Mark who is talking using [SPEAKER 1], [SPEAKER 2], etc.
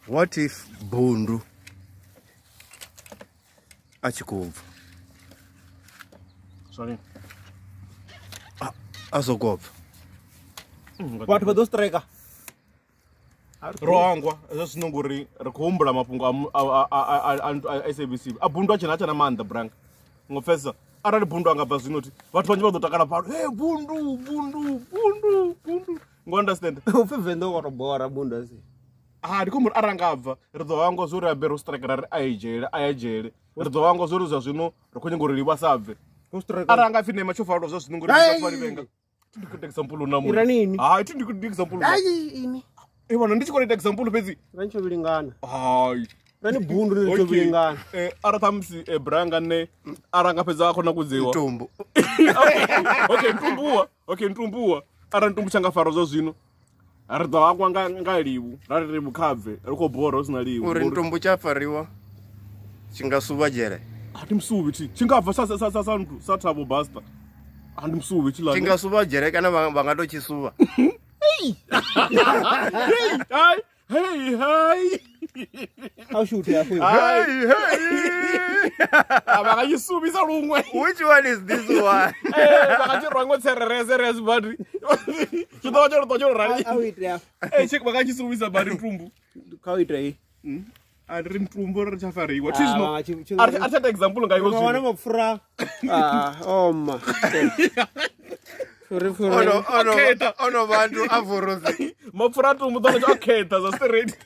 [SPEAKER 1] What if Bundu achikubva?
[SPEAKER 2] Sorry.
[SPEAKER 1] Azokubva.
[SPEAKER 3] What for those striker?
[SPEAKER 2] Roangwa esinonguri rikumbula mapungo a SABC. Bundu achina manda brank. Ngofesa arali Bundu angabva zvinoti vatu vanje vazotakana pano. Hey Bundu. Ngo understand?
[SPEAKER 3] Ufevendo korobora Bundu asi.
[SPEAKER 2] Ndikumuri arangabva ridzo wangu zuri abero striker ayajele. Ridzo wangu zuri zvino rikunyengoririwa sabve. Aranga fine machofaro zvinonguri zvafari venga. Tindikuita example namu.
[SPEAKER 3] Iranini?
[SPEAKER 2] Tindikuita example.
[SPEAKER 3] Ini.
[SPEAKER 2] Ewana ndichikoita example pezi.
[SPEAKER 3] Rancho bilingana.
[SPEAKER 2] Rani
[SPEAKER 3] Bundu ndicho bilingana.
[SPEAKER 2] Aratamsi branga ne aranga peza akona kudziwa.
[SPEAKER 1] Ntumbu.
[SPEAKER 2] Okay, ntumbuwa. Ara ntumbu changa faro zvino. Arida wakwa ngaliwu. Rari mukabve. Riko bora usina liwu.
[SPEAKER 1] Uri ntumbu chafariwa. Chingasuva jere.
[SPEAKER 2] Msuvi chi. Chingabva santu satabo basta. Msuvi chi la.
[SPEAKER 1] Chingasuva jere kana vangatochisuva.
[SPEAKER 2] Hey.
[SPEAKER 3] How shoot ya?
[SPEAKER 1] Hey. Which one is this one? Ono vantu avorozi.
[SPEAKER 2] Mapfura tumbu dona chaketa za straight.